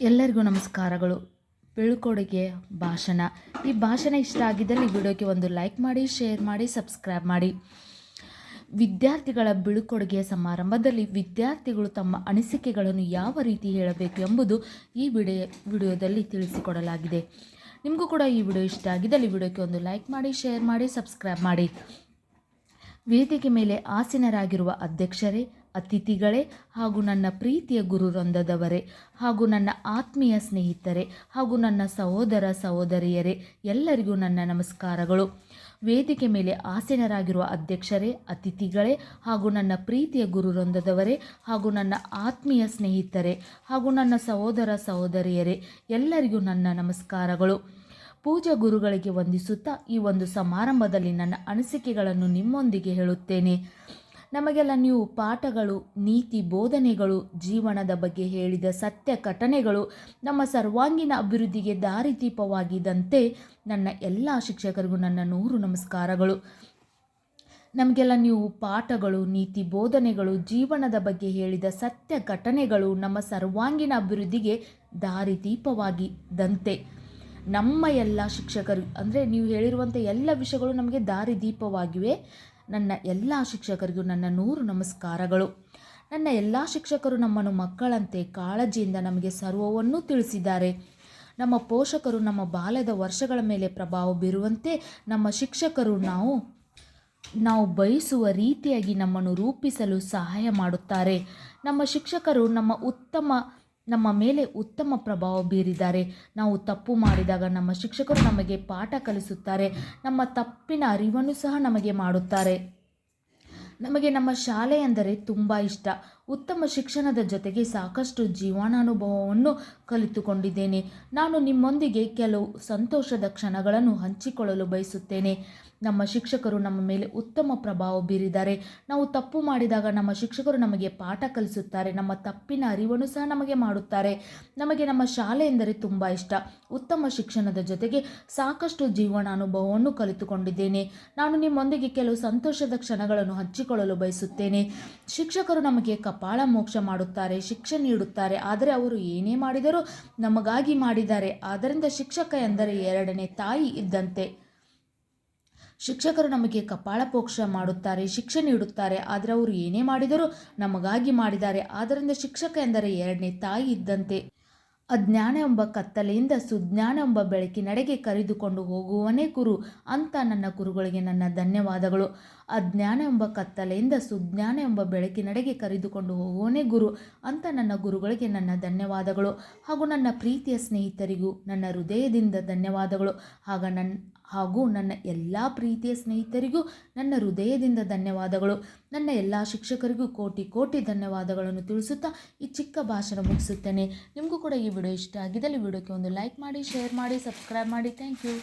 ಎಲ್ಲರಿಗೂ ನಮಸ್ಕಾರಗಳು. ಬೀಳ್ಕೊಡುಗೆ ಭಾಷಣ. ಈ ಭಾಷಣ ಇಷ್ಟ ಆಗಿದ್ದಲ್ಲಿ ವಿಡಿಯೋಗೆ ಒಂದು ಲೈಕ್ ಮಾಡಿ, ಶೇರ್ ಮಾಡಿ, ಸಬ್ಸ್ಕ್ರೈಬ್ ಮಾಡಿ. ವಿದ್ಯಾರ್ಥಿಗಳ ಬೀಳ್ಕೊಡುಗೆಯ ಸಮಾರಂಭದಲ್ಲಿ ವಿದ್ಯಾರ್ಥಿಗಳು ತಮ್ಮ ಅನಿಸಿಕೆಗಳನ್ನು ಯಾವ ರೀತಿ ಹೇಳಬೇಕು ಎಂಬುದು ಈ ವಿಡಿಯೋದಲ್ಲಿ ತಿಳಿಸಿಕೊಡಲಾಗಿದೆ. ನಿಮಗೂ ಕೂಡ ಈ ವಿಡಿಯೋ ಇಷ್ಟ ಆಗಿದ್ದಲ್ಲಿ ವಿಡಿಯೋಗೆ ಒಂದು ಲೈಕ್ ಮಾಡಿ, ಶೇರ್ ಮಾಡಿ, ಸಬ್ಸ್ಕ್ರೈಬ್ ಮಾಡಿ. ವೇದಿಕೆ ಮೇಲೆ ಆಸೀನರಾಗಿರುವ ಅಧ್ಯಕ್ಷರೇ, ಅತಿಥಿಗಳೇ ಹಾಗೂ ನನ್ನ ಪ್ರೀತಿಯ ಗುರುವೃಂದದವರೇ ಹಾಗೂ ನನ್ನ ಆತ್ಮೀಯ ಸ್ನೇಹಿತರೆ ಹಾಗೂ ನನ್ನ ಸಹೋದರ ಸಹೋದರಿಯರೇ, ಎಲ್ಲರಿಗೂ ನನ್ನ ನಮಸ್ಕಾರಗಳು. ವೇದಿಕೆ ಮೇಲೆ ಆಸೀನರಾಗಿರುವ ಅಧ್ಯಕ್ಷರೇ, ಅತಿಥಿಗಳೇ ಹಾಗೂ ನನ್ನ ಪ್ರೀತಿಯ ಗುರುವೃಂದದವರೇ ಹಾಗೂ ನನ್ನ ಆತ್ಮೀಯ ಸ್ನೇಹಿತರೆ ಹಾಗೂ ನನ್ನ ಸಹೋದರ ಸಹೋದರಿಯರೇ, ಎಲ್ಲರಿಗೂ ನನ್ನ ನಮಸ್ಕಾರಗಳು. ಪೂಜ್ಯ ಗುರುಗಳಿಗೆ ವಂದಿಸುತ್ತಾ ಈ ಒಂದು ಸಮಾರಂಭದಲ್ಲಿ ನನ್ನ ಅನಿಸಿಕೆಗಳನ್ನು ನಿಮ್ಮೊಂದಿಗೆ ಹೇಳುತ್ತೇನೆ. ನಮಗೆಲ್ಲ ನೀವು ಪಾಠಗಳು, ನೀತಿ ಬೋಧನೆಗಳು, ಜೀವನದ ಬಗ್ಗೆ ಹೇಳಿದ ಸತ್ಯ ಘಟನೆಗಳು ನಮ್ಮ ಸರ್ವಾಂಗೀಣ ಅಭಿವೃದ್ಧಿಗೆ ದಾರಿದೀಪವಾಗಿದ್ದಂತೆ ನನ್ನ ಎಲ್ಲ ಶಿಕ್ಷಕರಿಗೂ ನನ್ನ 100 ನಮಸ್ಕಾರಗಳು. ನಮಗೆಲ್ಲ ನೀವು ಪಾಠಗಳು, ನೀತಿ ಬೋಧನೆಗಳು, ಜೀವನದ ಬಗ್ಗೆ ಹೇಳಿದ ಸತ್ಯ ಘಟನೆಗಳು ನಮ್ಮ ಸರ್ವಾಂಗೀಣ ಅಭಿವೃದ್ಧಿಗೆ ದಾರಿದೀಪವಾಗಿದ್ದಂತೆ ನಮ್ಮ ಎಲ್ಲ ಶಿಕ್ಷಕರು ಅಂದರೆ ನೀವು ಹೇಳಿರುವಂಥ ಎಲ್ಲ ವಿಷಯಗಳು ನಮಗೆ ದಾರಿದೀಪವಾಗಿವೆ. ನನ್ನ ಎಲ್ಲ ಶಿಕ್ಷಕರಿಗೂ ನನ್ನ 100 ನಮಸ್ಕಾರಗಳು. ನನ್ನ ಎಲ್ಲ ಶಿಕ್ಷಕರು ನಮ್ಮನ್ನು ಮಕ್ಕಳಂತೆ ಕಾಳಜಿಯಿಂದ ನಮಗೆ ಸರ್ವವನ್ನೂ ತಿಳಿಸಿದ್ದಾರೆ. ನಮ್ಮ ಪೋಷಕರು ನಮ್ಮ ಬಾಲ್ಯದ ವರ್ಷಗಳ ಮೇಲೆ ಪ್ರಭಾವ ಬೀರುವಂತೆ ನಮ್ಮ ಶಿಕ್ಷಕರು ನಾವು ಬಯಸುವ ರೀತಿಯಾಗಿ ನಮ್ಮನ್ನು ರೂಪಿಸಲು ಸಹಾಯ ಮಾಡುತ್ತಾರೆ. ನಮ್ಮ ಶಿಕ್ಷಕರು ನಮ್ಮ ಮೇಲೆ ಉತ್ತಮ ಪ್ರಭಾವ ಬೀರಿದ್ದಾರೆ. ನಾವು ತಪ್ಪು ಮಾಡಿದಾಗ ನಮ್ಮ ಶಿಕ್ಷಕರು ನಮಗೆ ಪಾಠ ಕಲಿಸುತ್ತಾರೆ. ನಮ್ಮ ತಪ್ಪಿನ ಅರಿವನ್ನು ಸಹ ನಮಗೆ ಮಾಡುತ್ತಾರೆ. ನಮಗೆ ನಮ್ಮ ಶಾಲೆ ಎಂದರೆ ತುಂಬ ಇಷ್ಟ. ಉತ್ತಮ ಶಿಕ್ಷಣದ ಜೊತೆಗೆ ಸಾಕಷ್ಟು ಜೀವನಾನುಭವವನ್ನು ಕಲಿತುಕೊಂಡಿದ್ದೇನೆ. ನಾನು ನಿಮ್ಮೊಂದಿಗೆ ಕೆಲವು ಸಂತೋಷದ ಕ್ಷಣಗಳನ್ನು ಹಂಚಿಕೊಳ್ಳಲು ಬಯಸುತ್ತೇನೆ. ನಮ್ಮ ಶಿಕ್ಷಕರು ನಮ್ಮ ಮೇಲೆ ಉತ್ತಮ ಪ್ರಭಾವ ಬೀರಿದ್ದಾರೆ. ನಾವು ತಪ್ಪು ಮಾಡಿದಾಗ ನಮ್ಮ ಶಿಕ್ಷಕರು ನಮಗೆ ಪಾಠ ಕಲಿಸುತ್ತಾರೆ. ನಮ್ಮ ತಪ್ಪಿನ ಅರಿವನ್ನು ಸಹ ನಮಗೆ ಮಾಡುತ್ತಾರೆ. ನಮಗೆ ನಮ್ಮ ಶಾಲೆ ಎಂದರೆ ತುಂಬ ಇಷ್ಟ. ಉತ್ತಮ ಶಿಕ್ಷಣದ ಜೊತೆಗೆ ಸಾಕಷ್ಟು ಜೀವನಾನುಭವವನ್ನು ಕಲಿತುಕೊಂಡಿದ್ದೇನೆ. ನಾನು ನಿಮ್ಮೊಂದಿಗೆ ಕೆಲವು ಸಂತೋಷದ ಕ್ಷಣಗಳನ್ನು ಹಂಚಿಕೊಳ್ಳಲು ಬಯಸುತ್ತೇನೆ. ಶಿಕ್ಷಕರು ನಮಗೆ ಕಪಾಳ ಮೋಕ್ಷ ಮಾಡುತ್ತಾರೆ, ಶಿಕ್ಷೆ ನೀಡುತ್ತಾರೆ. ಆದರೆ ಅವರು ಏನೇ ಮಾಡಿದರೂ ನಮಗಾಗಿ ಮಾಡಿದ್ದಾರೆ. ಆದ್ದರಿಂದ ಶಿಕ್ಷಕ ಎಂದರೆ 2ನೇ ತಾಯಿ ಇದ್ದಂತೆ. ಶಿಕ್ಷಕರು ನಮಗೆ ಕಪಾಳ ಮೋಕ್ಷ ಮಾಡುತ್ತಾರೆ, ಶಿಕ್ಷೆ ನೀಡುತ್ತಾರೆ. ಆದರೆ ಅವರು ಏನೇ ಮಾಡಿದರೂ ನಮಗಾಗಿ ಮಾಡಿದ್ದಾರೆ. ಆದ್ದರಿಂದ ಶಿಕ್ಷಕ ಎಂದರೆ 2ನೇ ತಾಯಿ ಇದ್ದಂತೆ. ಅಜ್ಞಾನ ಎಂಬ ಕತ್ತಲೆಯಿಂದ ಸುಜ್ಞಾನ ಎಂಬ ಬೆಳಕಿನೆಡೆಗೆ ಕರೆದುಕೊಂಡು ಹೋಗುವನೇ ಗುರು ಅಂತ ನನ್ನ ಗುರುಗಳಿಗೆ ನನ್ನ ಧನ್ಯವಾದಗಳು. ಅಜ್ಞಾನ ಎಂಬ ಕತ್ತಲೆಯಿಂದ ಸುಜ್ಞಾನ ಎಂಬ ಬೆಳಕಿನೆಡೆಗೆ ಕರೆದುಕೊಂಡು ಹೋಗುವನೇ ಗುರು ಅಂತ ನನ್ನ ಗುರುಗಳಿಗೆ ನನ್ನ ಧನ್ಯವಾದಗಳು. ಹಾಗೂ ನನ್ನ ಪ್ರೀತಿಯ ಸ್ನೇಹಿತರಿಗೂ ನನ್ನ ಹೃದಯದಿಂದ ಧನ್ಯವಾದಗಳು. ಹಾಗೂ ನನ್ನ ಎಲ್ಲ ಪ್ರೀತಿಯ ಸ್ನೇಹಿತರಿಗೂ ನನ್ನ ಹೃದಯದಿಂದ ಧನ್ಯವಾದಗಳು. ನನ್ನ ಎಲ್ಲ ಶಿಕ್ಷಕರಿಗೂ ಕೋಟಿ ಕೋಟಿ ಧನ್ಯವಾದಗಳನ್ನು ತಿಳಿಸುತ್ತಾ ಈ ಚಿಕ್ಕ ಭಾಷಣ ಮುಗಿಸುತ್ತೇನೆ. ನಿಮಗೂ ಕೂಡ ಈ ವಿಡಿಯೋ ಇಷ್ಟ ಆಗಿದ್ದಲ್ಲಿ ವಿಡಿಯೋಕ್ಕೆ ಒಂದು ಲೈಕ್ ಮಾಡಿ, ಶೇರ್ ಮಾಡಿ, ಸಬ್ಸ್ಕ್ರೈಬ್ ಮಾಡಿ. Thank you.